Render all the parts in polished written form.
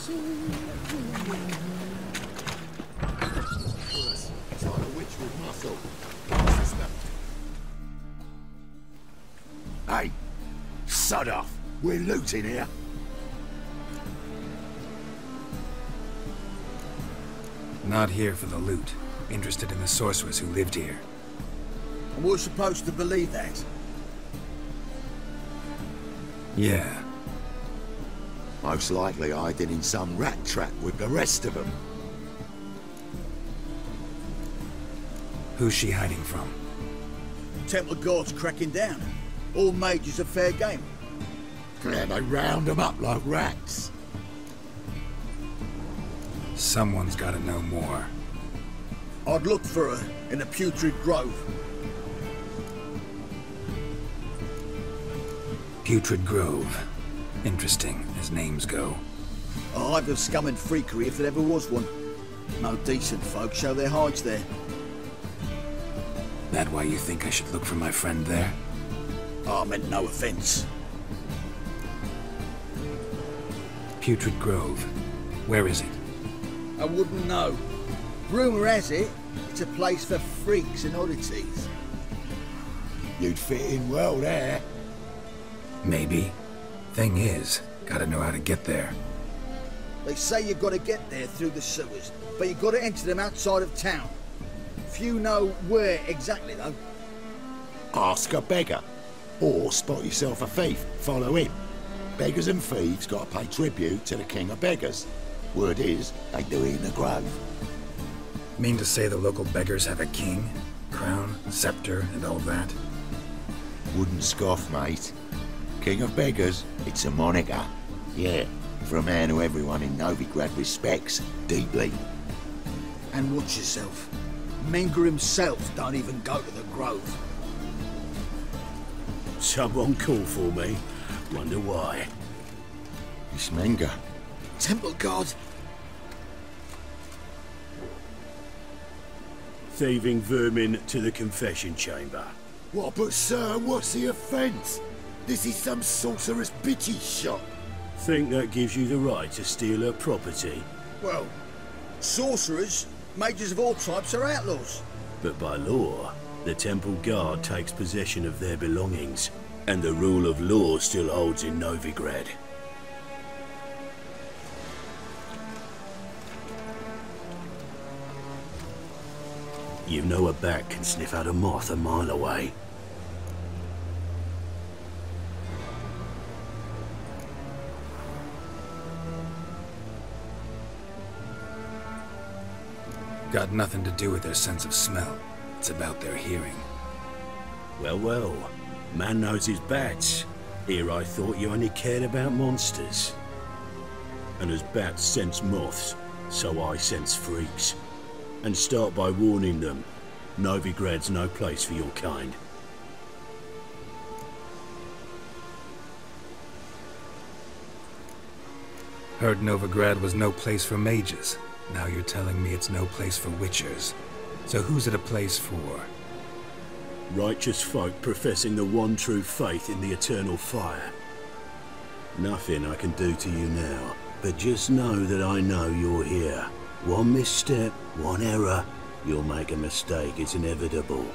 It's like a witch with muscle. Hey, sod off. We're looting here. Not here for the loot. Interested in the sorcerers who lived here. And we're supposed to believe that? Yeah. Most likely hiding in some rat trap with the rest of them. Who's she hiding from? Temple guards cracking down. All mages are fair game. Yeah, they round them up like rats. Someone's gotta know more. I'd look for her in the Putrid Grove. Putrid Grove. Interesting, as names go. A hive of scum and freakery if there ever was one. No decent folk show their hides there. That why you think I should look for my friend there? I meant no offence. Putrid Grove. Where is it? I wouldn't know. Rumour has it, it's a place for freaks and oddities. You'd fit in well there. Maybe. Thing is, gotta know how to get there. They say you've got to get there through the sewers, but you've got to enter them outside of town. Few know where exactly, though. Ask a beggar. Or spot yourself a thief, follow him. Beggars and thieves got to pay tribute to the king of beggars. Word is, they do it in the grove. Mean to say the local beggars have a king, crown, scepter, and all that? Wouldn't scoff, mate. King of beggars, it's a moniker. Yeah, for a man who everyone in Novigrad respects deeply. And watch yourself. Menger himself don't even go to the grove. Someone call for me. Wonder why. It's Menger. Temple guard. Thieving vermin to the confession chamber. What, but sir, what's the offence? This is some sorcerer's bitchy shop. Think that gives you the right to steal her property? Well, sorcerers, mages of all types are outlaws. But by law, the temple guard takes possession of their belongings, and the rule of law still holds in Novigrad. You know a bat can sniff out a moth a mile away. Got nothing to do with their sense of smell. It's about their hearing. Well, well. Man knows his bats. Here I thought you only cared about monsters. And as bats sense moths, so I sense freaks. And start by warning them, Novigrad's no place for your kind. Heard Novigrad was no place for mages. Now you're telling me it's no place for witchers. So who's it a place for? Righteous folk professing the one true faith in the eternal fire. Nothing I can do to you now, but just know that I know you're here. One misstep, one error, you'll make a mistake, it's inevitable.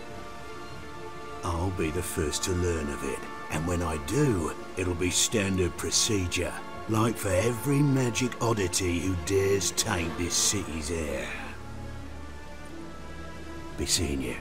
I'll be the first to learn of it, and when I do, it'll be standard procedure. Like for every magic oddity who dares taint this city's air. Be seeing you.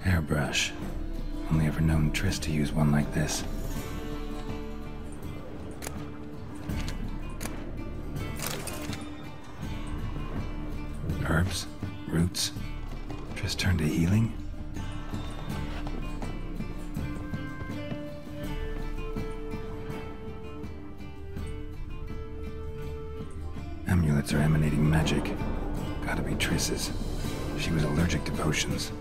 Hairbrush. Only ever known Triss to use one like this. Herbs? Roots? Triss turned to healing? Amulets are emanating magic. Gotta be Triss's. She was allergic to potions.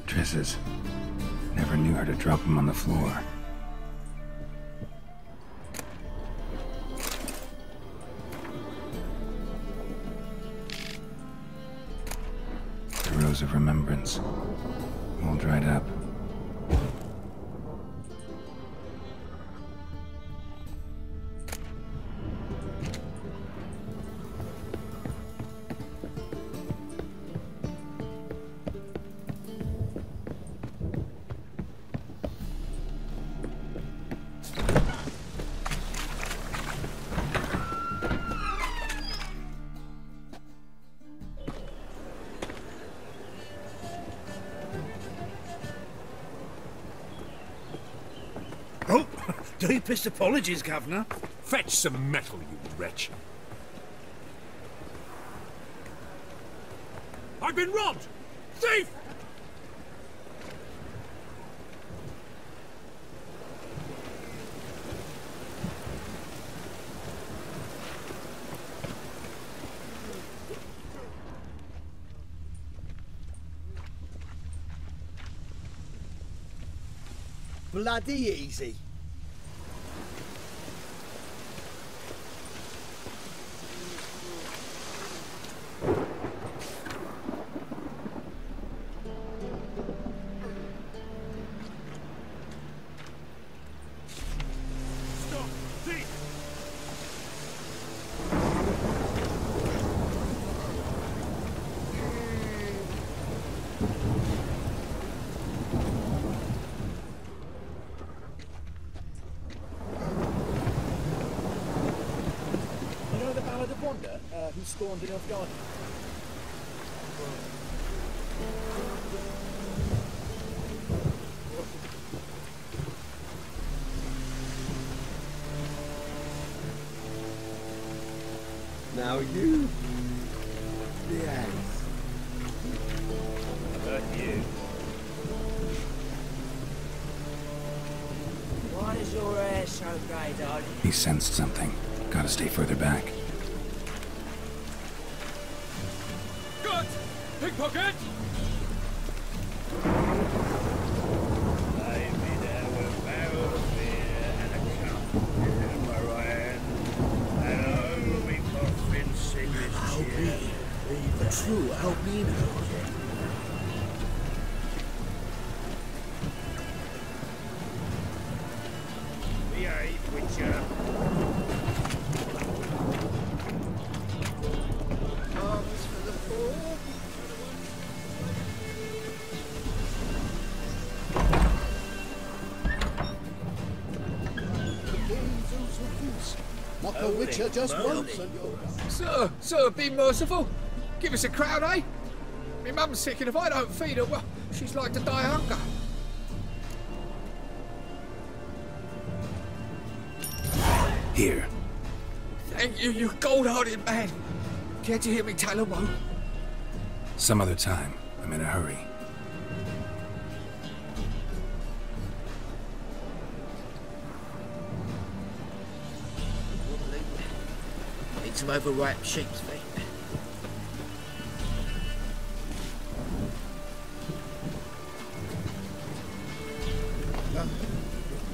Triss's. Never knew her to drop them on the floor. The rose of remembrance. All dried up. Oh, deepest apologies, Governor. Fetch some metal, you wretch. I've been robbed! Thief! Bloody easy. Stop! Thief! Who spawned in Afghanistan? Now you, yes. About you. Why is your hair so grey, darling? He sensed something. Gotta stay further back. Good! Pickpocket! The true albino. Behave, Witcher. Arms for the poor. Not the Witcher just once and you're... Sir, be merciful. Give us a crown, eh? My mum's sick, and if I don't feed her, well, she's like to die of hunger. Here. Thank you, you gold-hearted man. Care to hear me tell a woe? Some other time. I'm in a hurry. Need some overripe sheep's feet.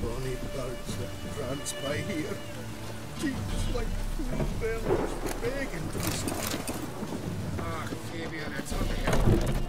Bonnie boats that grants by here. Jeeps like fool bells begging to be stopped. Ah, Fabian, it's on the hill.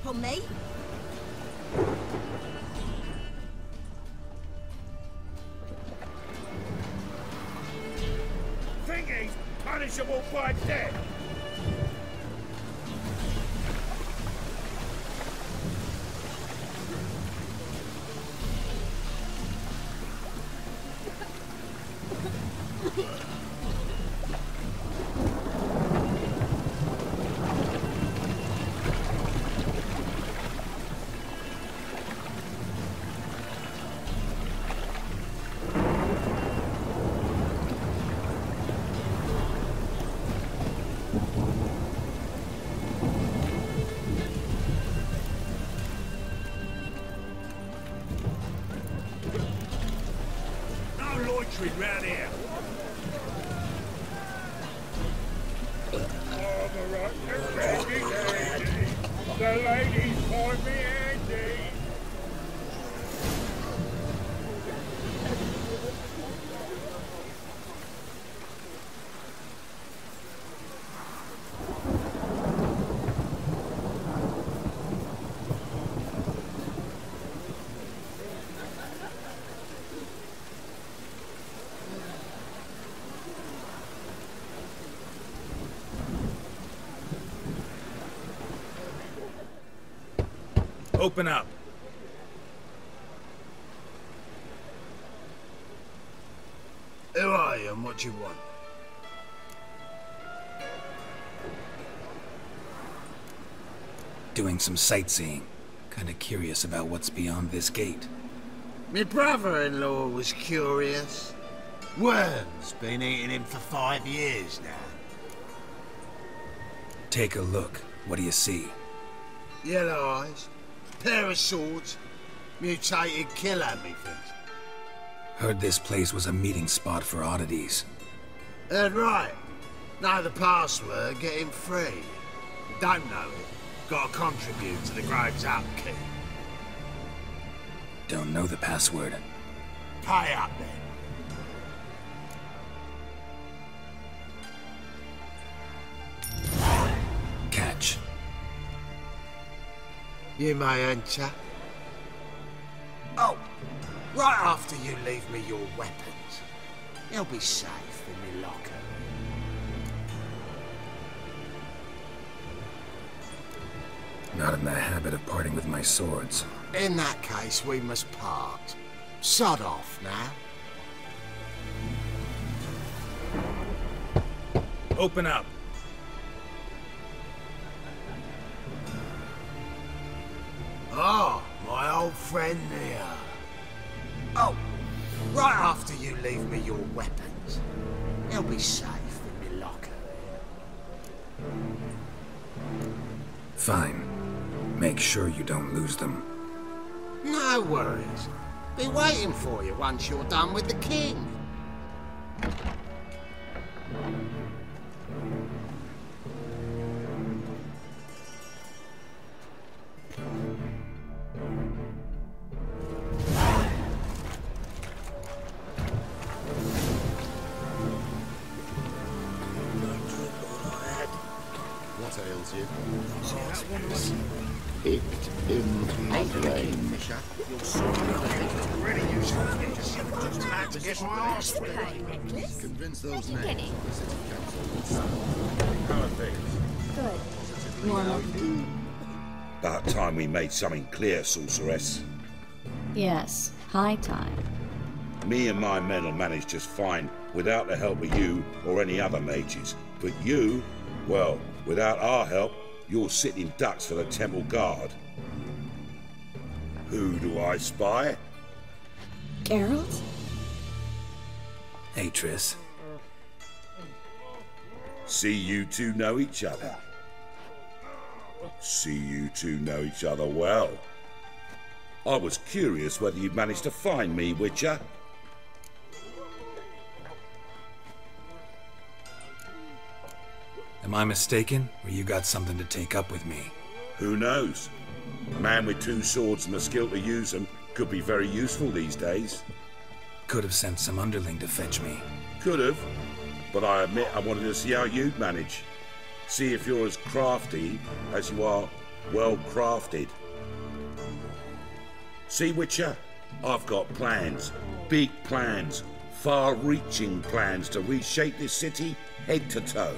On me. Think he's punishable by death. Round here. Oh, the ladies find me handy. Open up. Who are you and what do you want? Doing some sightseeing. Kinda curious about what's beyond this gate. My brother-in-law was curious. Worms been eating him for 5 years now. Take a look. What do you see? Yellow eyes, pair of swords, mutated killer, methinks. Heard this place was a meeting spot for oddities. Heard right. Know the password, get him free. Don't know it, gotta contribute to the Grove's upkeep. Don't know the password. Pay up then. Catch. You may enter. Oh, right after you leave me your weapons. They'll be safe in my locker. Not in the habit of parting with my swords. In that case, we must part. Sod off now. Open up. Oh, my old friend here. Oh, right after you leave me your weapons. They'll be safe in my locker. Fine. Make sure you don't lose them. No worries. Be waiting for you once you're done with the king. What ails you? Icked in migraine. Convince those names. The city council. How are things? Good. Normal. About time we made something clear, sorceress. Yes, high time. Me and my men will manage just fine without the help of you or any other mages. But you, well, without our help, you're sitting ducks for the temple guard. Who do I spy? Geralt? Hey, Triss. See you two know each other. See you two know each other well. I was curious whether you'd managed to find me, Witcher. Am I mistaken, or you got something to take up with me? Who knows? A man with two swords and the skill to use them could be very useful these days. Could have sent some underling to fetch me. Could have, but I admit I wanted to see how you'd manage. See if you're as crafty as you are well crafted. See, Witcher, I've got plans, big plans, far-reaching plans to reshape this city head to toe.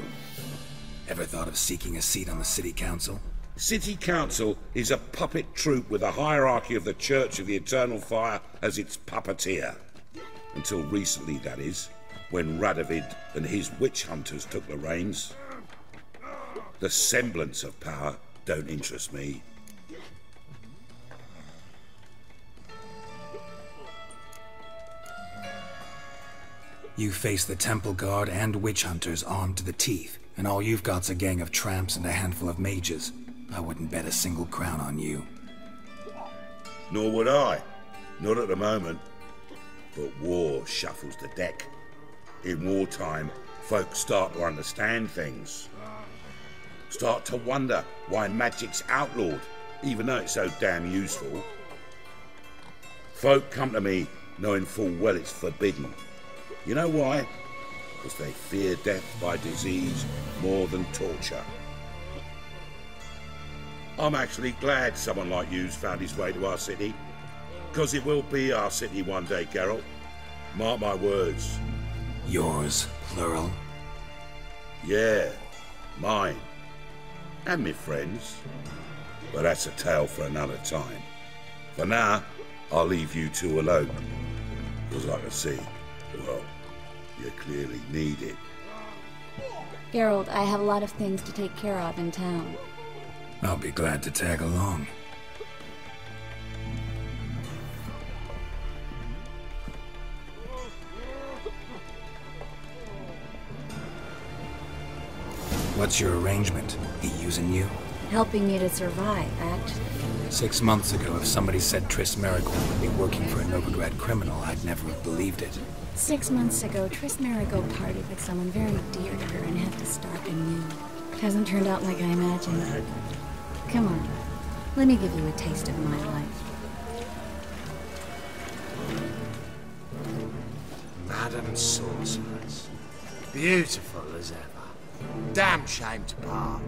Ever thought of seeking a seat on the city council? City council is a puppet troupe with a hierarchy of the Church of the Eternal Fire as its puppeteer. Until recently, that is, when Radovid and his witch hunters took the reins. The semblance of power don't interest me. You face the temple guard and witch hunters armed to the teeth, and all you've got's a gang of tramps and a handful of mages. I wouldn't bet a single crown on you. Nor would I. Not at the moment. But war shuffles the deck. In wartime, folk start to understand things. Start to wonder why magic's outlawed, even though it's so damn useful. Folk come to me knowing full well it's forbidden. You know why? Because they fear death by disease more than torture. I'm actually glad someone like you's found his way to our city. Because it will be our city one day, Geralt. Mark my words. Yours, plural? Yeah, mine. And me friends. But that's a tale for another time. For now, I'll leave you two alone. Because I can see, well, you clearly need it. Geralt, I have a lot of things to take care of in town. I'll be glad to tag along. What's your arrangement? He using you? Helping me to survive, actually. 6 months ago, if somebody said Triss Merigold would be working for a Novigrad criminal, I'd never have believed it. 6 months ago, Triss Merigold partied with someone very dear to her and had to start anew. Hasn't turned out like I imagined. Come on, let me give you a taste of my life. Madam Sorceress. Beautiful as ever. Damn shame to part.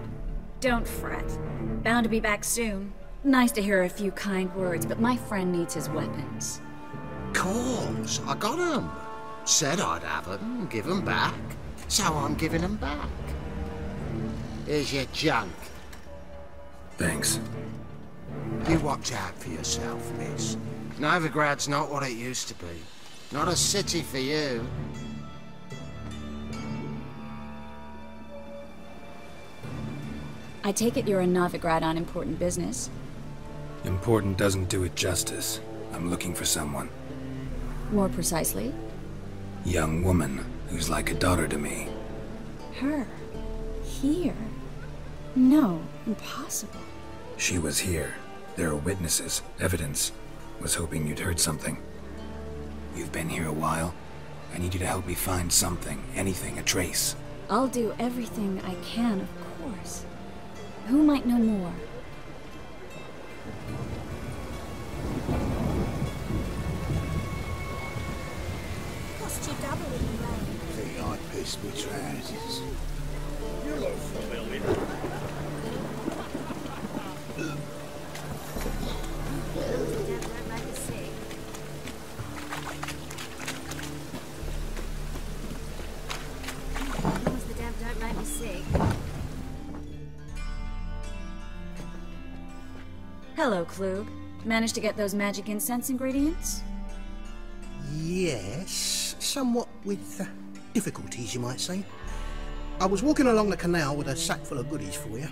Don't fret. Bound to be back soon. Nice to hear a few kind words, but my friend needs his weapons. Course, I got 'em. Said I'd have 'em and give 'em back. So I'm giving 'em back. Here's your junk. Thanks. You watch out for yourself, miss. Novigrad's not what it used to be. Not a city for you. I take it you're in Novigrad on important business. Important doesn't do it justice. I'm looking for someone. More precisely? Young woman who's like a daughter to me. Her. Here. No, impossible. She was here. There are witnesses, evidence. Was hoping you'd heard something. You've been here a while. I need you to help me find something, anything, a trace. I'll do everything I can, of course. Who might know more? Cost you double in the rain. Think I pissed my trousers. You look familiar. Hello, Klug. Managed to get those magic incense ingredients? Yes, somewhat with difficulties, you might say. I was walking along the canal with a sack full of goodies for you.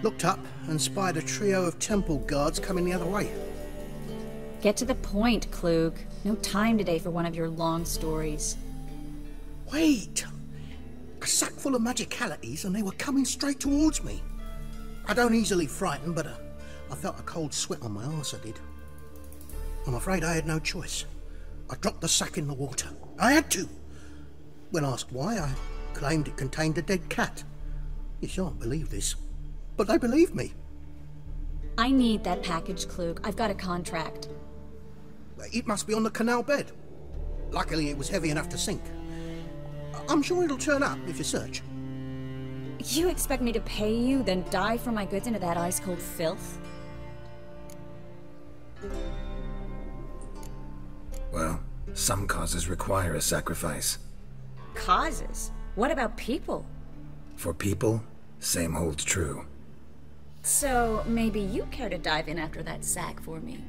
Looked up and spied a trio of temple guards coming the other way. Get to the point, Klug. No time today for one of your long stories. Wait! A sack full of magicalities and they were coming straight towards me. I don't easily frighten, but I felt a cold sweat on my arse, I did. I'm afraid I had no choice. I dropped the sack in the water. I had to. When asked why, I claimed it contained a dead cat. You shan't believe this, but they believed me. I need that package, Klug. I've got a contract. It must be on the canal bed. Luckily, it was heavy enough to sink. I'm sure it'll turn up if you search. You expect me to pay you, then dive for my goods into that ice-cold filth? Well, some causes require a sacrifice. Causes? What about people? For people, same holds true. So, maybe you care to dive in after that sack for me?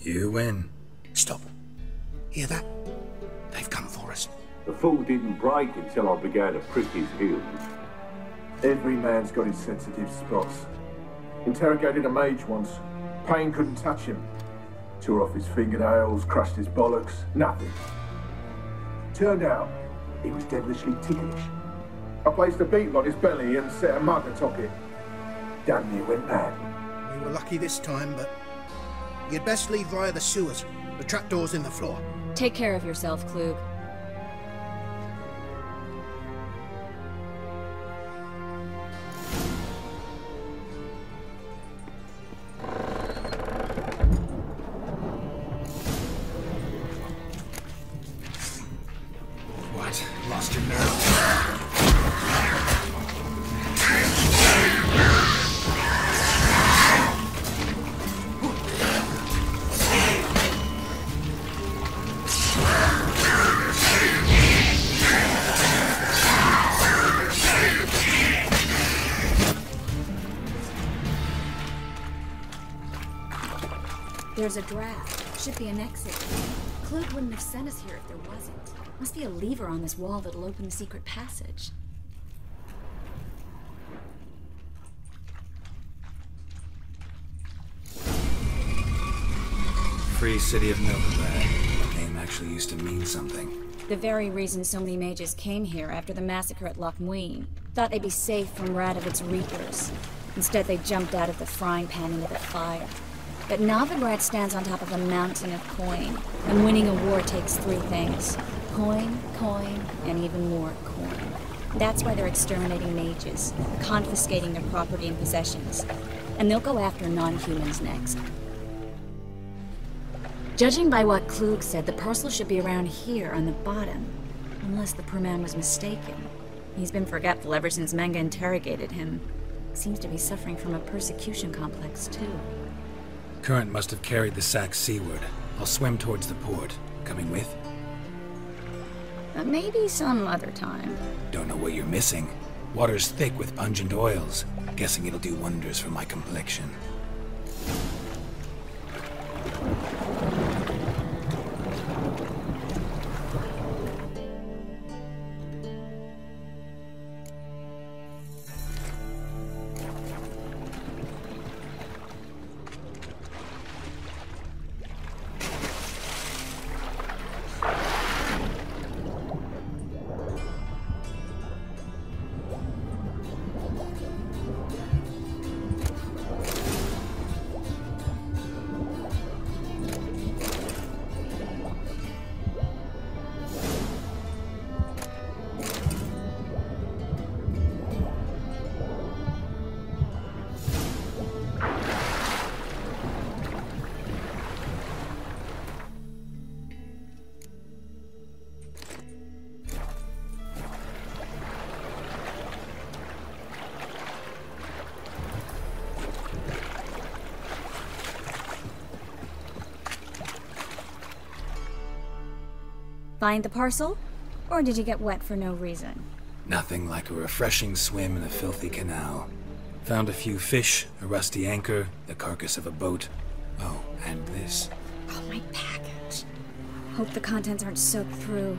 You win. Stop. Hear that? They've come for us. The fall didn't break until I began to prick his heels. Every man's got his sensitive spots. Interrogated a mage once. Pain couldn't touch him. Tore off his fingernails, crushed his bollocks, nothing. Turned out, he was devilishly ticklish. I placed a beetle on his belly and set a mug atop it. Damn near went mad. We were lucky this time, but you'd best leave via the sewers. The trapdoor's in the floor. Take care of yourself, Klug. What? Lost your nerve? There's a draft. Should be an exit. Klug wouldn't have sent us here if there wasn't. Must be a lever on this wall that'll open the secret passage. Free City of Novigrad. The name actually used to mean something. The very reason so many mages came here after the massacre at Loch Muin. Thought they'd be safe from Radovic's reapers. Instead, they jumped out of the frying pan into the fire. But Novigrad stands on top of a mountain of coin, and winning a war takes three things. Coin, coin, and even more coin. That's why they're exterminating mages, confiscating their property and possessions. And they'll go after non-humans next. Judging by what Klug said, the parcel should be around here on the bottom. Unless the poor man was mistaken. He's been forgetful ever since Manga interrogated him. Seems to be suffering from a persecution complex, too. Current must have carried the sack seaward. I'll swim towards the port. Coming with? Maybe some other time. Don't know what you're missing. Water's thick with pungent oils. Guessing it'll do wonders for my complexion. Find the parcel? Or did you get wet for no reason? Nothing like a refreshing swim in a filthy canal. Found a few fish, a rusty anchor, the carcass of a boat. Oh, and this. Oh, my package. Hope the contents aren't soaked through.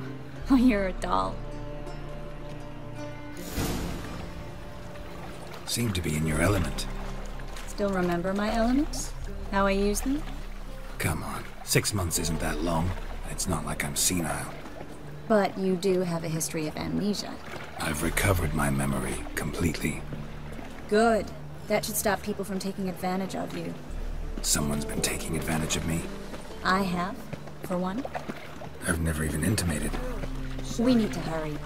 Oh, you're a doll. Seem to be in your element. Still remember my elements? How I use them? Come on, 6 months isn't that long. It's not like I'm senile. But you do have a history of amnesia. I've recovered my memory completely. Good. That should stop people from taking advantage of you. Someone's been taking advantage of me. I have, for one. I've never even intimated. We need to hurry.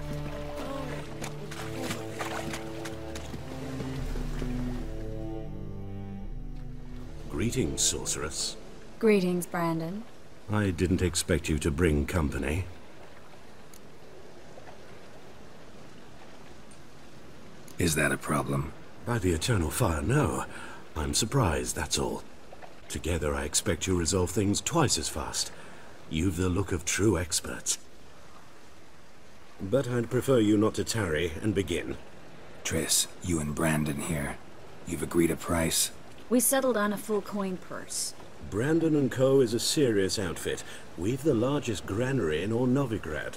Greetings, sorceress. Greetings, Brandon. I didn't expect you to bring company. Is that a problem? By the eternal fire, no. I'm surprised, that's all. Together I expect you resolve things twice as fast. You've the look of true experts. But I'd prefer you not to tarry and begin. Triss, you and Brandon here. You've agreed a price? We settled on a full coin purse. Brandon & Co. is a serious outfit. We've the largest granary in all Novigrad.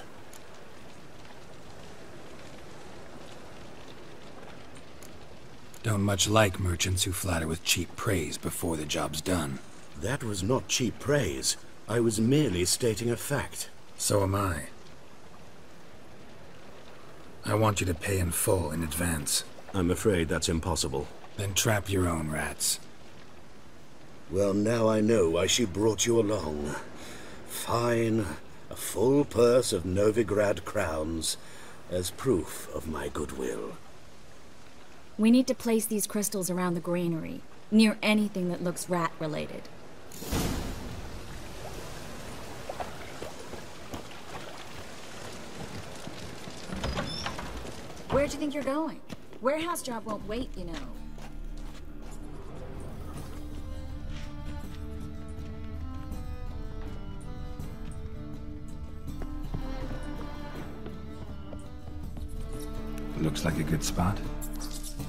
Don't much like merchants who flatter with cheap praise before the job's done. That was not cheap praise. I was merely stating a fact. So am I. I want you to pay in full in advance. I'm afraid that's impossible. Then trap your own rats. Well, now I know why she brought you along. Fine. A full purse of Novigrad crowns as proof of my goodwill. We need to place these crystals around the granary, near anything that looks rat-related. Where'd you think you're going? Warehouse job won't wait, you know. Looks like a good spot.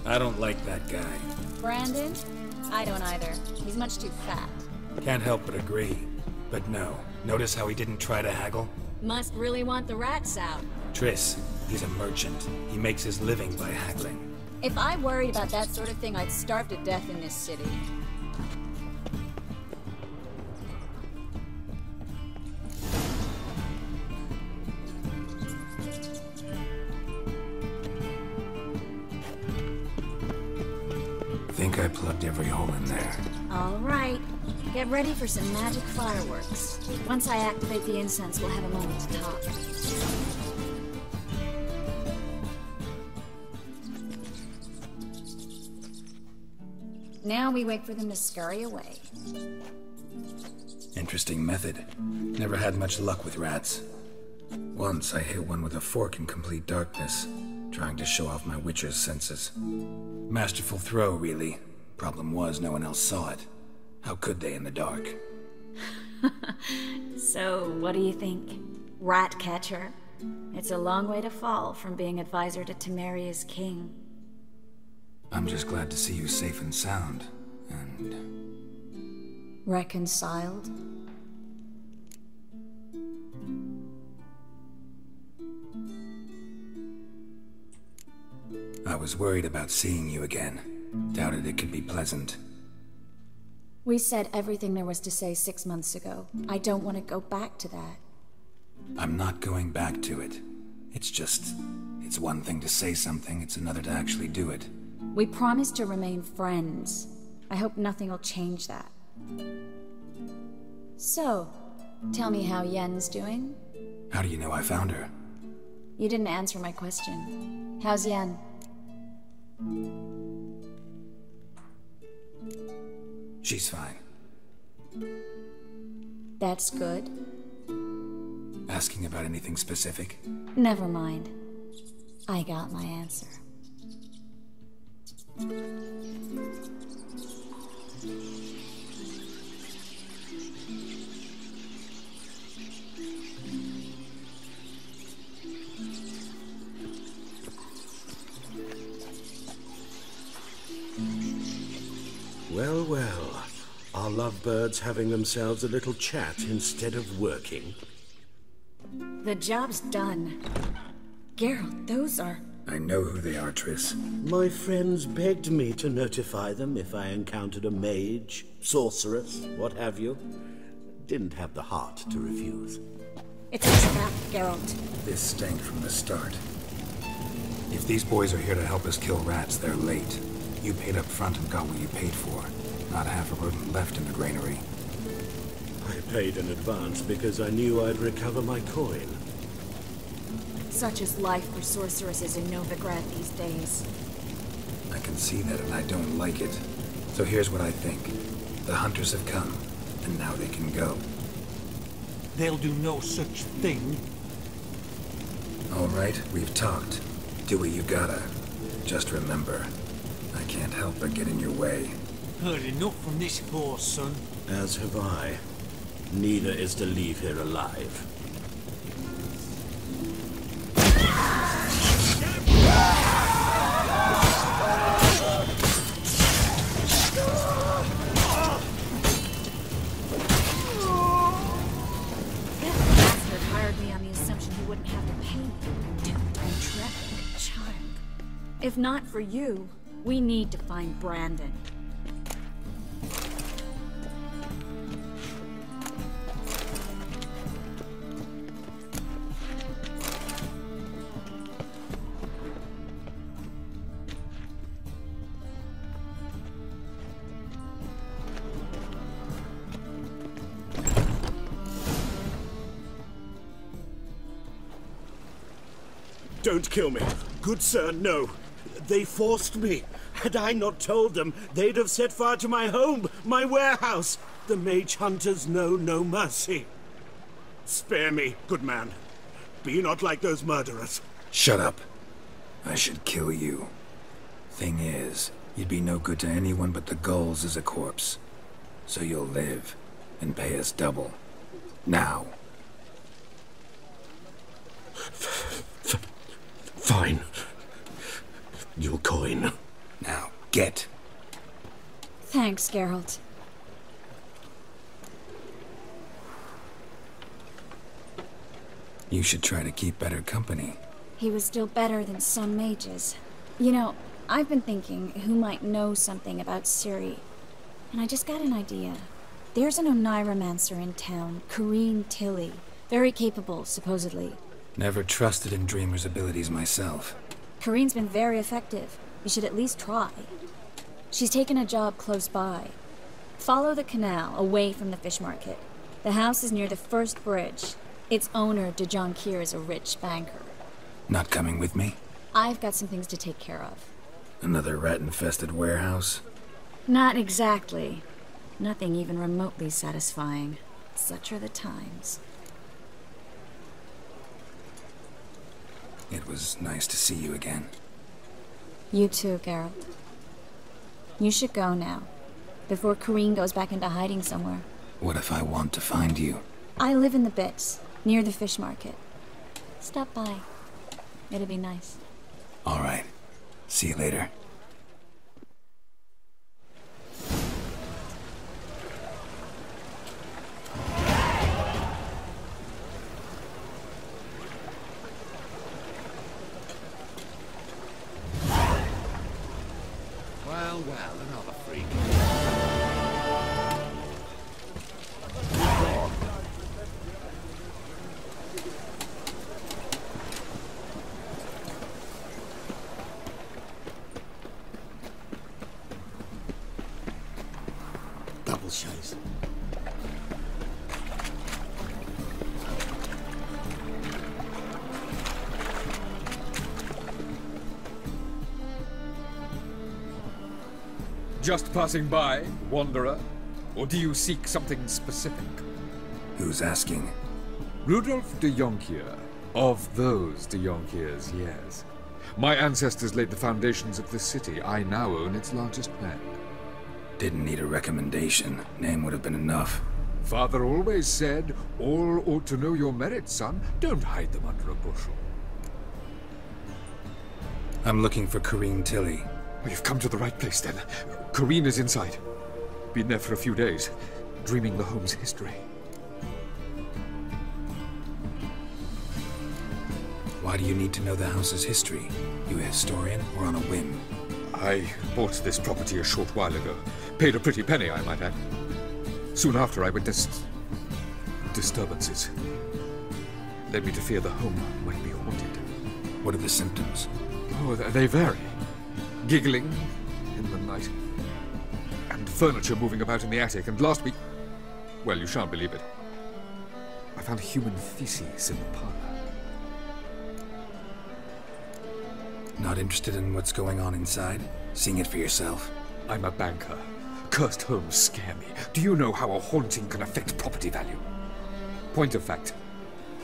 I don't like that guy. Brandon? I don't either. He's much too fat. Can't help but agree. But no. Notice how he didn't try to haggle? Must really want the rats out. Triss, he's a merchant. He makes his living by haggling. If I worried about that sort of thing, I'd starve to death in this city. Think I plugged every hole in there. All right. Get ready for some magic fireworks. Once I activate the incense, we'll have a moment to talk. Now we wait for them to scurry away. Interesting method. Never had much luck with rats. Once I hit one with a fork in complete darkness, trying to show off my witcher's senses. Masterful throw, really. Problem was, no one else saw it. How could they in the dark? So, what do you think? Rat catcher? It's a long way to fall from being advisor to Temeria's king. I'm just glad to see you safe and sound, and... reconciled? I was worried about seeing you again. Doubted it could be pleasant. We said everything there was to say 6 months ago. I don't want to go back to that. I'm not going back to it. It's one thing to say something, it's another to actually do it. We promised to remain friends. I hope nothing will change that. So, tell me how Yen's doing? How do you know I found her? You didn't answer my question. How's Yen? She's fine. That's good. Asking about anything specific? Never mind. I got my answer. lovebirds having themselves a little chat instead of working? The job's done. Geralt, those are... I know who they are, Triss. My friends begged me to notify them if I encountered a mage, sorceress, what have you. Didn't have the heart to refuse. It's a trap, Geralt. This stank from the start. If these boys are here to help us kill rats, they're late. You paid up front and got what you paid for. Not half a rodent left in the granary. I paid in advance because I knew I'd recover my coin. Such is life for sorceresses in Novigrad these days. I can see that and I don't like it. So here's what I think. The hunters have come, and now they can go. They'll do no such thing. All right, we've talked. Do what you gotta. Just remember, I can't help but get in your way. Heard enough from this horse, son. As have I. Neither is to leave here alive. If not for you, we need to find Brandon. Don't kill me. Good sir, no. They forced me. Had I not told them, they'd have set fire to my home, my warehouse. The mage hunters know no mercy. Spare me, good man. Be not like those murderers. Shut up. I should kill you. Thing is, you'd be no good to anyone but the gulls as a corpse. So you'll live, and pay us double. Now. Fine. Your coin. Now, get. Thanks, Geralt. You should try to keep better company. He was still better than some mages. You know, I've been thinking who might know something about Ciri. And I just got an idea. There's an Oneiromancer in town, Corrine Tilly. Very capable, supposedly. Never trusted in Dreamer's abilities myself. Corrine's been very effective. You should at least try. She's taken a job close by. Follow the canal, away from the fish market. The house is near the first bridge. Its owner, de Jonquier, is a rich banker. Not coming with me? I've got some things to take care of. Another rat-infested warehouse? Not exactly. Nothing even remotely satisfying. Such are the times. It was nice to see you again. You too, Geralt. You should go now, before Corrine goes back into hiding somewhere. What if I want to find you? I live in the Bits, near the fish market. Stop by. It'll be nice. All right. See you later. Well, another freak. Double chase. Just passing by, wanderer? Or do you seek something specific? Who's asking? Rudolf de Jonquier. Of those de Jonquiers, yes. My ancestors laid the foundations of this city. I now own its largest bank. Didn't need a recommendation. Name would have been enough. Father always said, all ought to know your merits, son. Don't hide them under a bushel. I'm looking for Corrine Tilly. You've come to the right place, then. Corrine is inside. Been there for a few days. dreaming the home's history. Why do you need to know the house's history? You a historian or on a whim? I bought this property a short while ago. Paid a pretty penny, I might add. Soon after, I witnessed disturbances. Led me to fear the home might be haunted. What are the symptoms? Oh, they vary. Giggling in the night. And furniture moving about in the attic. And last week... well, you shan't believe it. I found human feces in the parlor. Not interested in what's going on inside? Seeing it for yourself? I'm a banker. Cursed homes scare me. Do you know how a haunting can affect property value? Point of fact,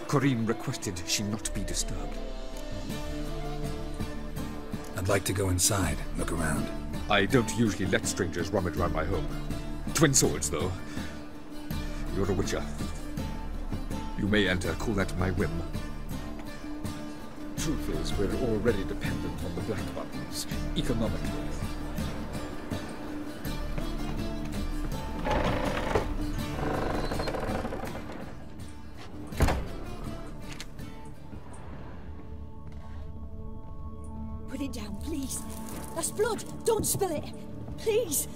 Corinne requested she not be disturbed. I'd like to go inside, look around. I don't usually let strangers rummage around my home. Twin swords, though. You're a witcher. You may enter, call that my whim. Truth is, we're already dependent on the black buttons, economically. Put it down, please. That's blood. Don't spill it. Please.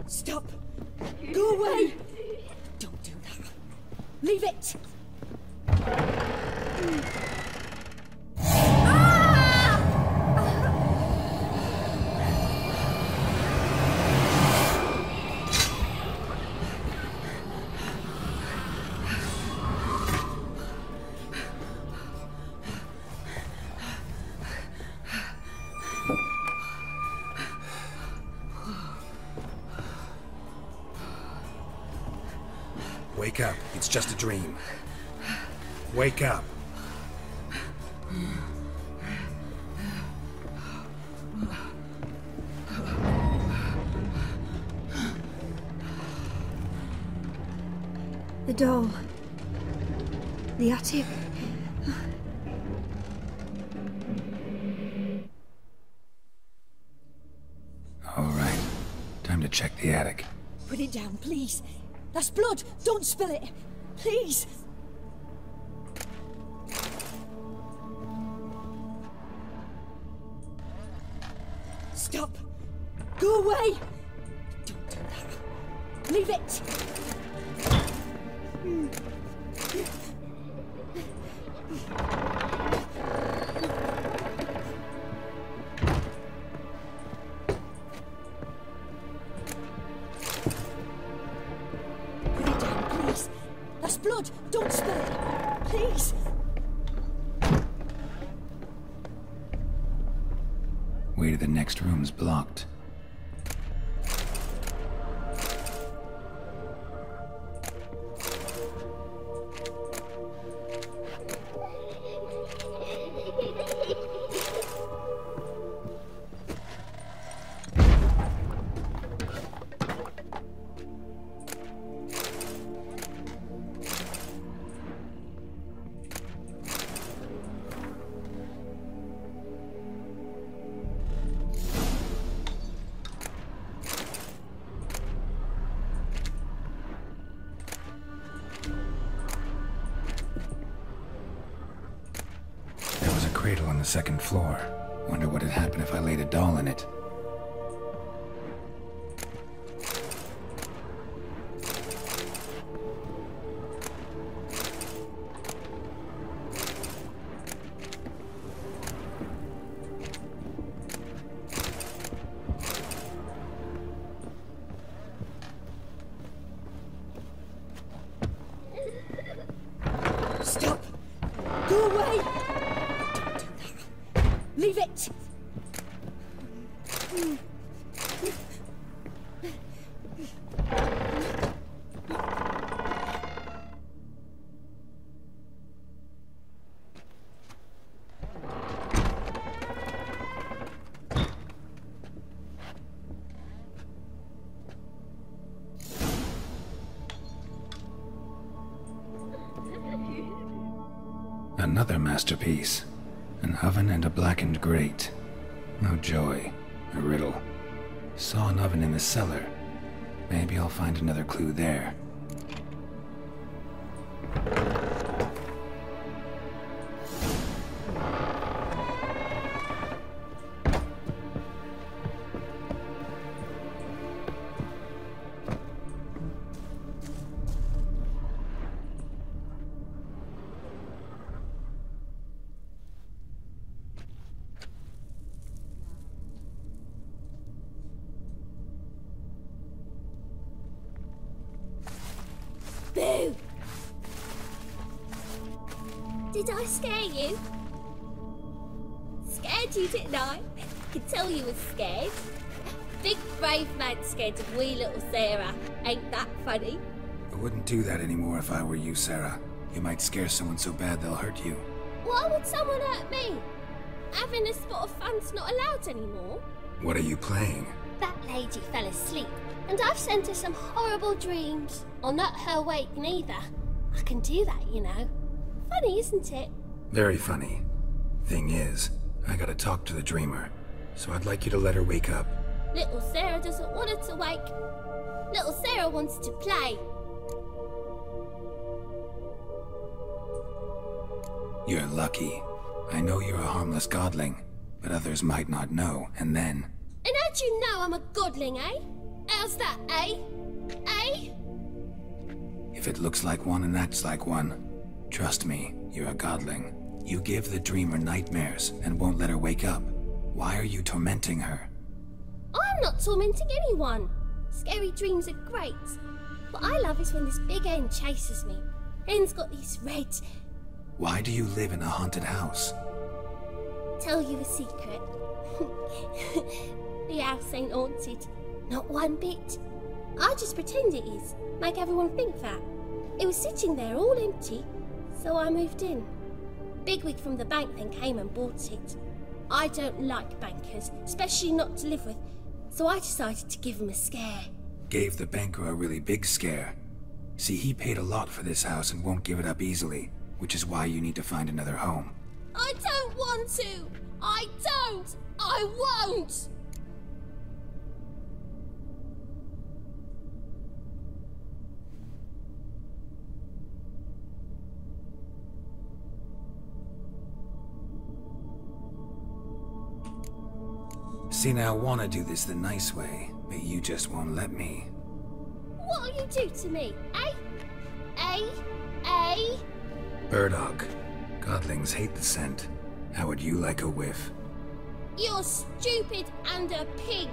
Stop! Go away! Don't do that. Leave it! Wake up. It's just a dream. Wake up. The doll. The attic. All right. Time to check the attic. Put it down, please. That's blood! Don't spill it! Please! Stop! Go away! Don't do that. Leave it! Blood! Don't spill it! Please! Way to the next room's blocked. cradle on the second floor. Wonder what'd happen if I laid a doll in it. Stop! Go away! Don't do that. Leave it! Another masterpiece. An oven and a blackened grate. No joy. A riddle. Saw an oven in the cellar. Maybe I'll find another clue there. Boo! Did I scare you? Scared you, didn't I? Could tell you was scared. Big brave man scared of wee little Sarah. Ain't that funny? I wouldn't do that anymore if I were you, Sarah. You might scare someone so bad they'll hurt you. Why would someone hurt me? Having a spot of fun's not allowed anymore. What are you playing? That lady fell asleep, and I've sent her some horrible dreams. Or not her wake neither. I can do that, you know. Funny, isn't it? Very funny. Thing is, I gotta talk to the dreamer, so I'd like you to let her wake up. Little Sarah doesn't want her to wake. Little Sarah wants to play. You're lucky. I know you're a harmless godling, but others might not know, and then... And how'd you know I'm a godling, eh? How's that, eh? Eh? If it looks like one and acts like one, trust me, you're a godling. You give the dreamer nightmares and won't let her wake up. Why are you tormenting her? I'm not tormenting anyone. Scary dreams are great. What I love is when this big hen chases me. Hen's got these red... Why do you live in a haunted house? Tell you a secret. The house ain't haunted. Not one bit. I just pretend it is. Make everyone think that. It was sitting there all empty, so I moved in. Bigwig from the bank then came and bought it. I don't like bankers, especially not to live with, so I decided to give him a scare. Gave the banker a really big scare. See, he paid a lot for this house and won't give it up easily, which is why you need to find another home. I don't want to! I don't! I won't! See, now I want to do this the nice way, but you just won't let me. What'll you do to me, eh? Eh? Eh? Burdog. Godlings hate the scent. How would you like a whiff? You're stupid and a pig.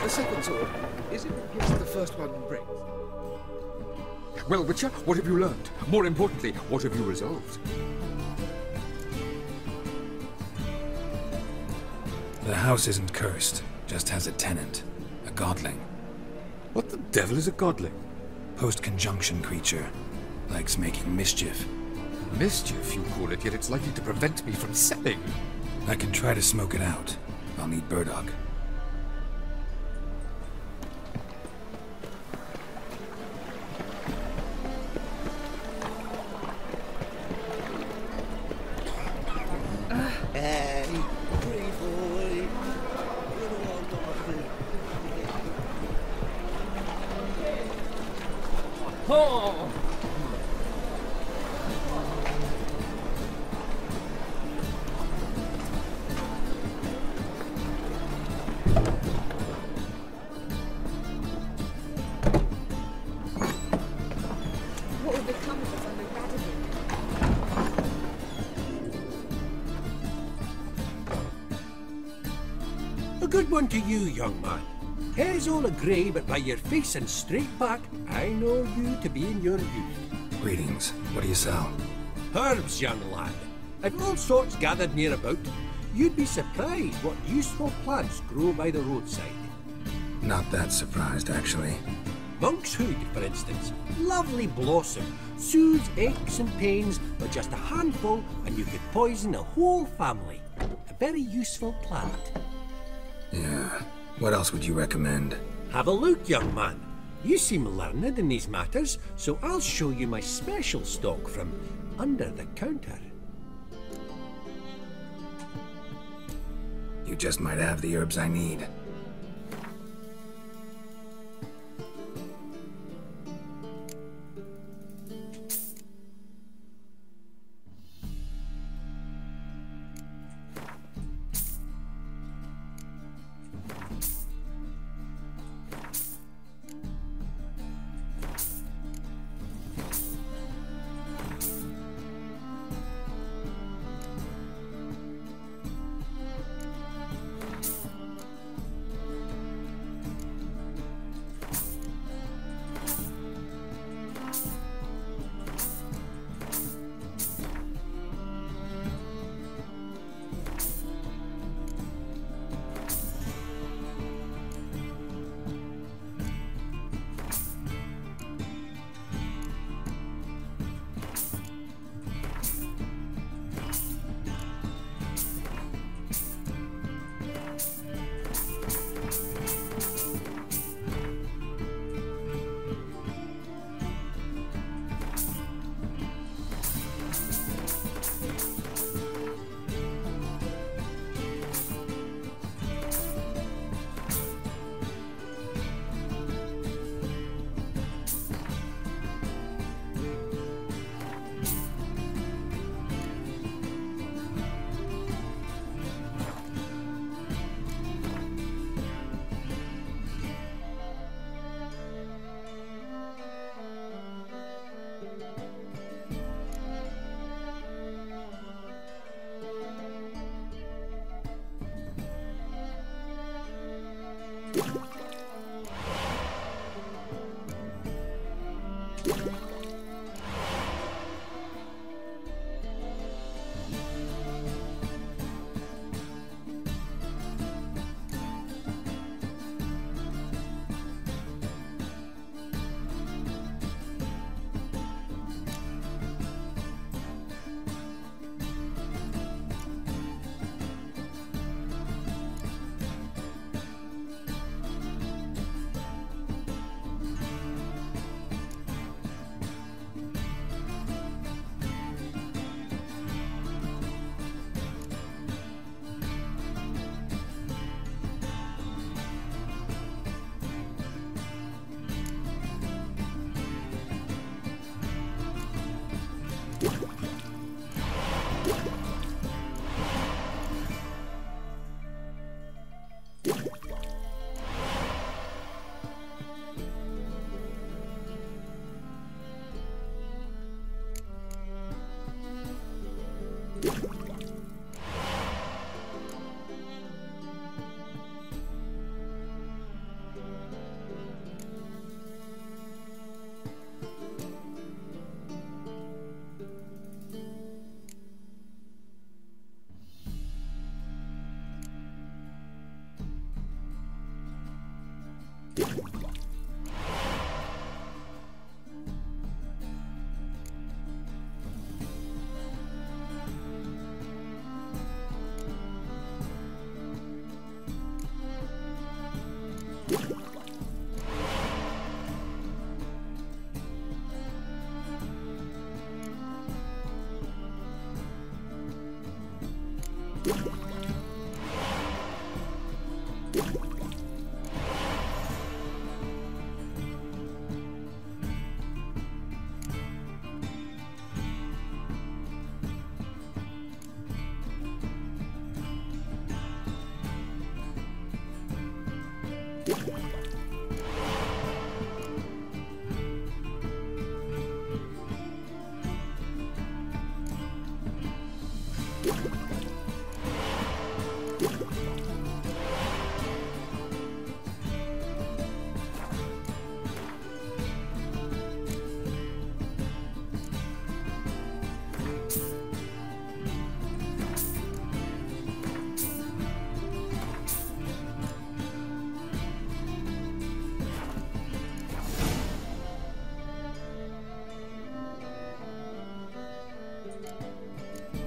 The second sword, is it replaced the first one brings? Well, Witcher, what have you learned? More importantly, what have you resolved? The house isn't cursed, just has a tenant, a godling. What the devil is a godling? Post-conjunction creature. Likes making mischief. Mischief, you call it, yet it's likely to prevent me from selling. I can try to smoke it out. I'll need Burdog. Oh! What will become of us under Radovin? A good one to you, young man. Hair's all a grey, but by your face and straight back, I know you to be in your youth. Greetings. What do you sell? Herbs, young lad. I've all sorts gathered near about. You'd be surprised what useful plants grow by the roadside. Not that surprised, actually. Monk's hood, for instance. Lovely blossom. Soothes aches and pains, but just a handful and you could poison a whole family. A very useful plant. Yeah. What else would you recommend? Have a look, young man. You seem learned in these matters, so I'll show you my special stock from under the counter. You just might have the herbs I need.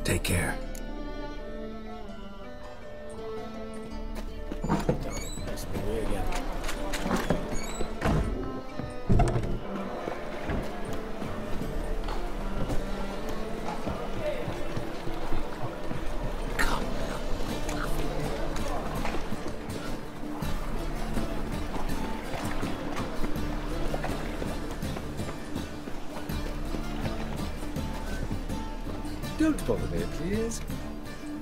Take care. Don't bother me, please.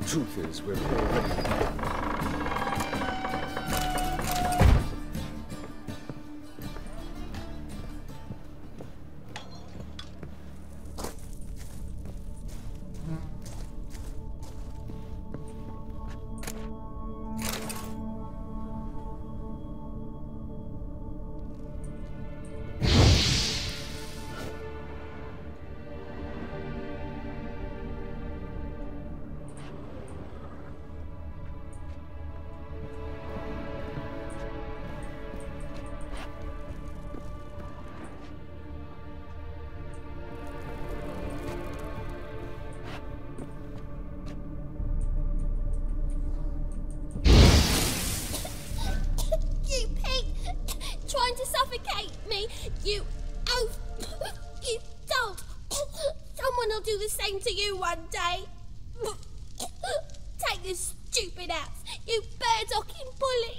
Truth is, we're already... Trying to suffocate me, you oaf! You don't! Someone will do the same to you one day! Take this stupid axe, you bird-docking bully!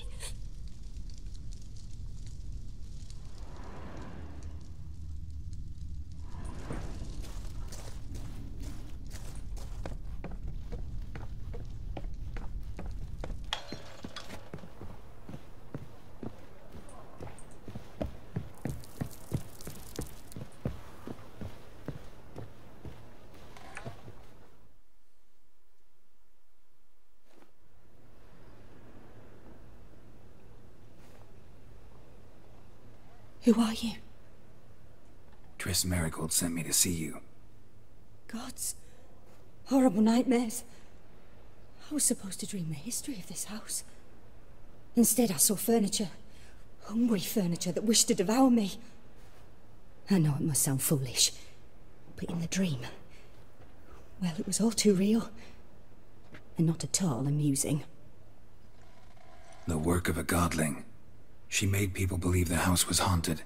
Who are you? Triss Marigold sent me to see you. Gods. Horrible nightmares. I was supposed to dream the history of this house. Instead, I saw furniture. Hungry furniture that wished to devour me. I know it must sound foolish, but in the dream, well, it was all too real. And not at all amusing. The work of a godling. She made people believe the house was haunted.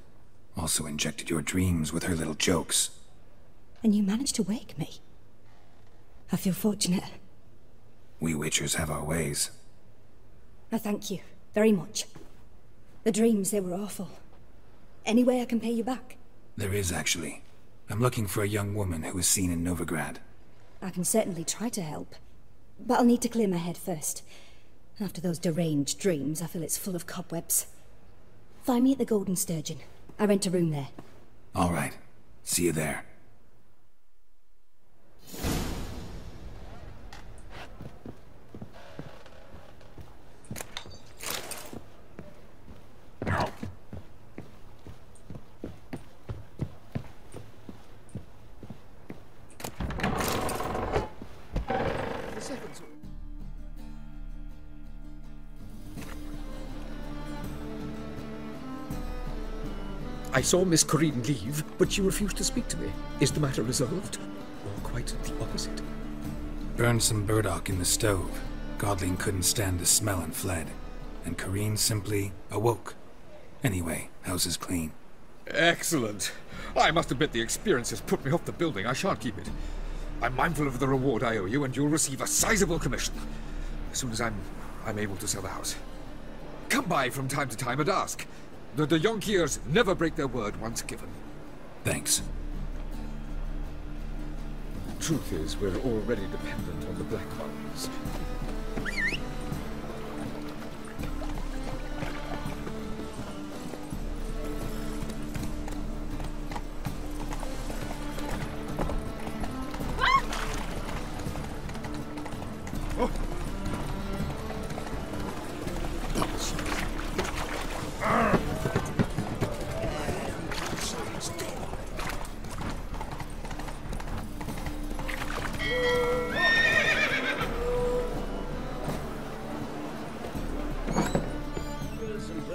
Also injected your dreams with her little jokes. And you managed to wake me. I feel fortunate. We Witchers have our ways. I thank you very much. The dreams, they were awful. Any way I can pay you back? There is, actually. I'm looking for a young woman who was seen in Novigrad. I can certainly try to help. But I'll need to clear my head first. After those deranged dreams, I feel it's full of cobwebs. Find me at the Golden Sturgeon. I rent a room there. All right. See you there. I saw Miss Corrine leave, but she refused to speak to me. Is the matter resolved? Or quite the opposite? Burned some burdock in the stove. Godling couldn't stand the smell and fled. And Corrine simply awoke. Anyway, house is clean. Excellent. I must admit the experience has put me off the building. I shan't keep it. I'm mindful of the reward I owe you, and you'll receive a sizable commission. As soon as I'm able to sell the house. Come by from time to time and ask. The de Jonkiers never break their word once given. Thanks. Truth is, we're already dependent on the Black Ones.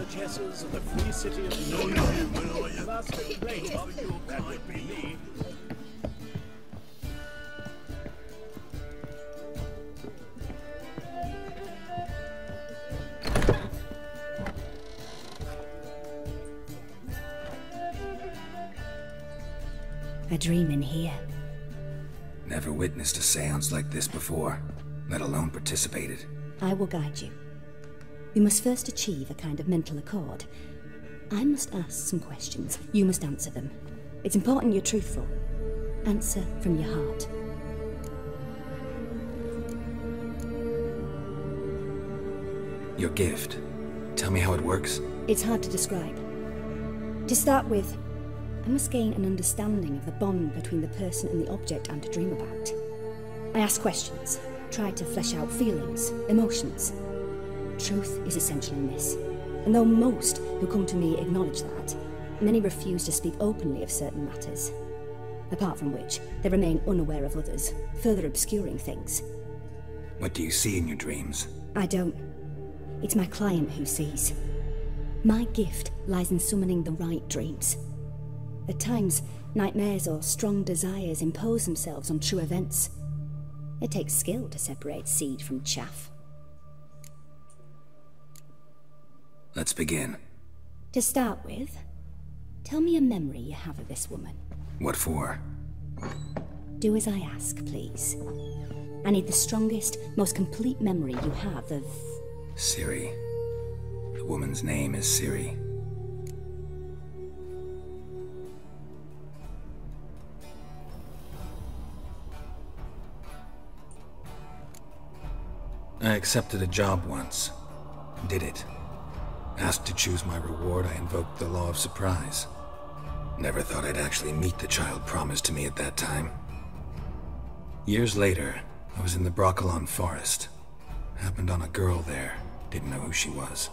burgesses of the free city of New York. Last rate, that would be me. A dream in here. Never witnessed a seance like this before, let alone participated. I will guide you. We must first achieve a kind of mental accord. I must ask some questions. You must answer them. It's important you're truthful. Answer from your heart. Your gift. Tell me how it works. It's hard to describe. To start with, I must gain an understanding of the bond between the person and the object I'm to dream about. I ask questions, try to flesh out feelings, emotions. Truth is essential in this, and though most who come to me acknowledge that, many refuse to speak openly of certain matters, apart from which they remain unaware of others, further obscuring things. What do you see in your dreams? I don't. It's my client who sees. My gift lies in summoning the right dreams. At times, nightmares or strong desires impose themselves on true events. It takes skill to separate seed from chaff. Let's begin. To start with, tell me a memory you have of this woman. What for? Do as I ask, please. I need the strongest, most complete memory you have of... Ciri. The woman's name is Ciri. I accepted a job once. Did it. Asked to choose my reward, I invoked the law of surprise. Never thought I'd actually meet the child promised to me at that time. Years later, I was in the Broccolon forest. Happened on a girl there. Didn't know who she was.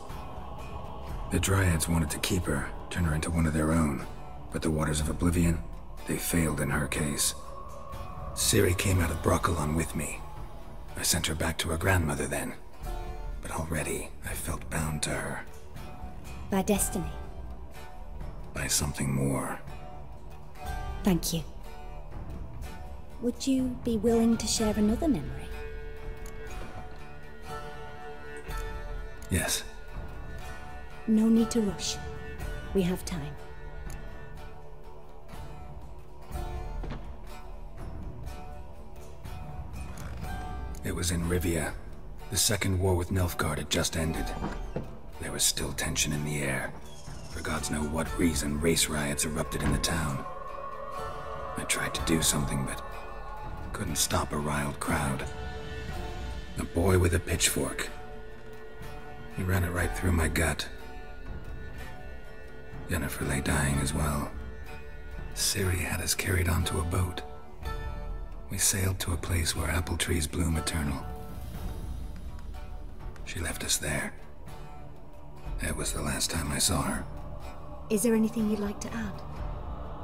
The Dryads wanted to keep her, turn her into one of their own. But the Waters of Oblivion, they failed in her case. Ciri came out of Broccolon with me. I sent her back to her grandmother then. But already, I felt bound to her. By destiny. By something more. Thank you. Would you be willing to share another memory? Yes. No need to rush. We have time. It was in Rivia. The second war with Nilfgaard had just ended. There was still tension in the air. For gods know what reason, race riots erupted in the town. I tried to do something, but couldn't stop a riled crowd. A boy with a pitchfork. He ran it right through my gut. Yennefer lay dying as well. Ciri had us carried onto a boat. We sailed to a place where apple trees bloom eternal. She left us there. That was the last time I saw her. Is there anything you'd like to add?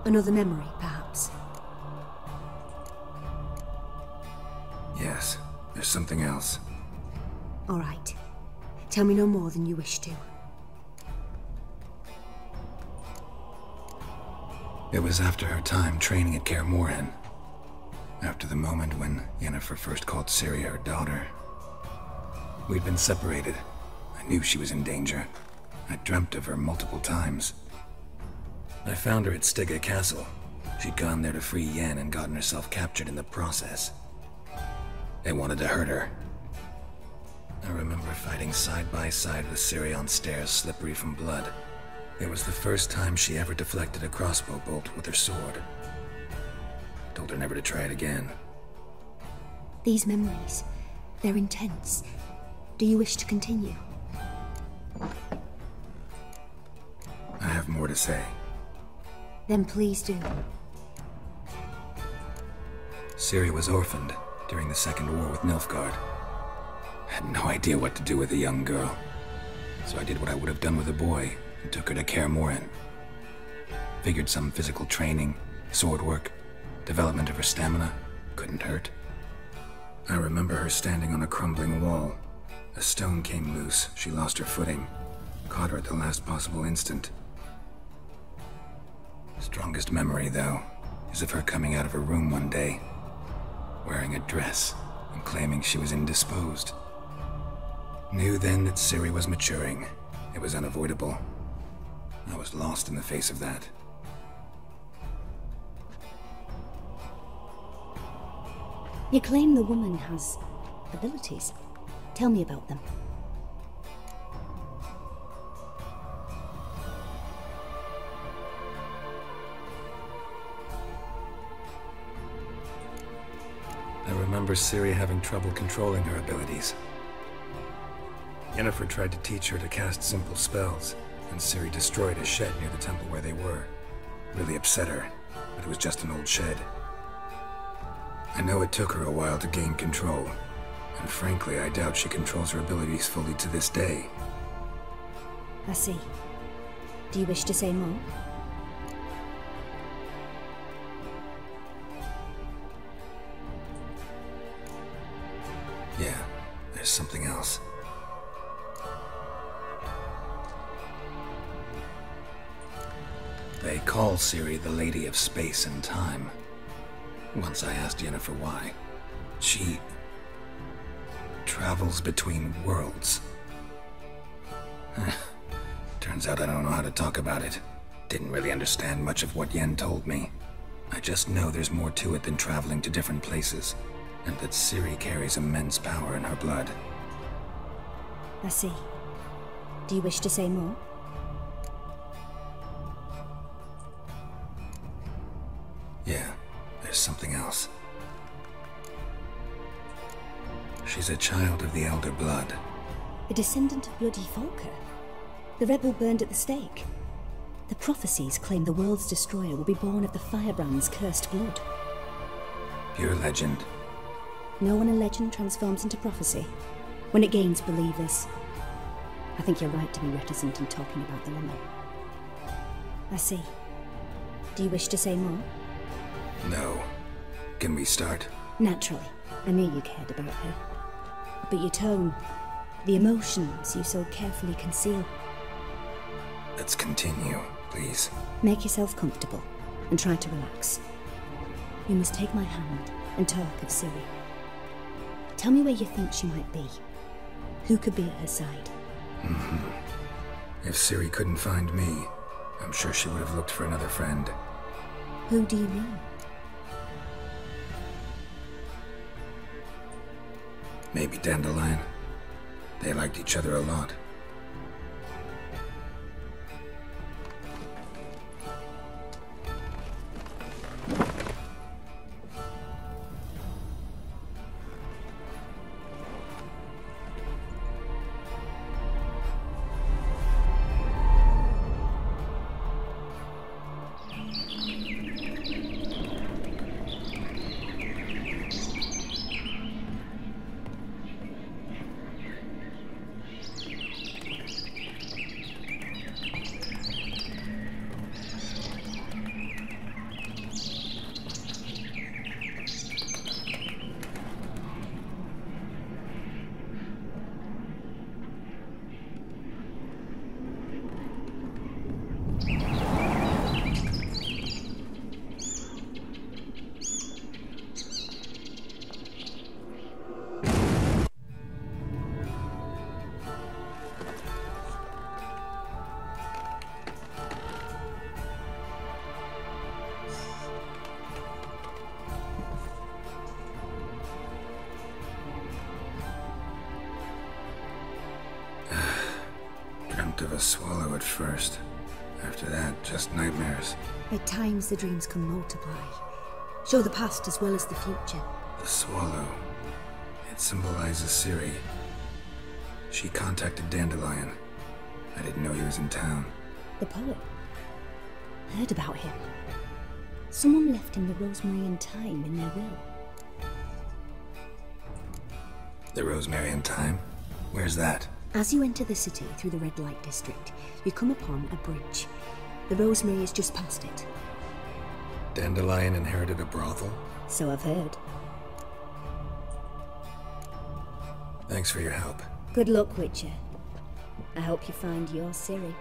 Another memory, perhaps? Yes, there's something else. All right. Tell me no more than you wish to. It was after her time training at Kaer Morhen. After the moment when Yennefer first called Ciri her daughter. We'd been separated. I knew she was in danger. I dreamt of her multiple times. I found her at Stygga Castle. She'd gone there to free Yen and gotten herself captured in the process. They wanted to hurt her. I remember fighting side by side with Ciri on stairs slippery from blood. It was the first time she ever deflected a crossbow bolt with her sword. Told her never to try it again. These memories, they're intense. Do you wish to continue? I have more to say. Then please do. Ciri was orphaned during the Second War with Nilfgaard. Had no idea what to do with a young girl. So I did what I would have done with a boy and took her to Kaer Morhen. Figured some physical training, sword work, development of her stamina couldn't hurt. I remember her standing on a crumbling wall. A stone came loose, she lost her footing. caught her at the last possible instant. Strongest memory, though, is of her coming out of her room one day, wearing a dress and claiming she was indisposed. Knew then that Ciri was maturing. It was unavoidable. I was lost in the face of that. You claim the woman has abilities. Tell me about them. I remember Ciri having trouble controlling her abilities. Yennefer tried to teach her to cast simple spells, and Ciri destroyed a shed near the temple where they were. Really upset her, but it was just an old shed. I know it took her a while to gain control, and frankly, I doubt she controls her abilities fully to this day. I see. Do you wish to say more? Yeah, there's something else. They call Ciri the Lady of Space and Time. Once I asked Yennefer why. She travels between worlds. Turns out I don't know how to talk about it. Didn't really understand much of what Yen told me. I just know there's more to it than traveling to different places, and that Ciri carries immense power in her blood. I see. Do you wish to say more? Yeah, there's something else. She's a child of the Elder Blood. A descendant of bloody Volker. The rebel burned at the stake. The prophecies claim the world's destroyer will be born of the Firebrand's cursed blood. Pure legend. Know when a legend transforms into prophecy? When it gains believers. I think you're right to be reticent in talking about the woman. I see. Do you wish to say more? No. Can we start? Naturally. I knew you cared about her. But your tone, the emotions you so carefully conceal. Let's continue, please. Make yourself comfortable and try to relax. You must take my hand and talk of Ciri. Tell me where you think she might be. Who could be at her side? If Ciri couldn't find me, I'm sure she would have looked for another friend. Who do you mean? Maybe Dandelion. They liked each other a lot. Of a swallow at first. After that, just nightmares. At times the dreams can multiply. Show the past as well as the future. The swallow. It symbolizes Ciri. She contacted Dandelion. I didn't know he was in town. The poet. Heard about him. Someone left him the rosemary and thyme in their will. The rosemary and thyme? Where's that? As you enter the city through the red light district, you come upon a bridge. The rosemary is just past it. Dandelion inherited a brothel? So I've heard. Thanks for your help. Good luck, Witcher. I hope you find your Ciri.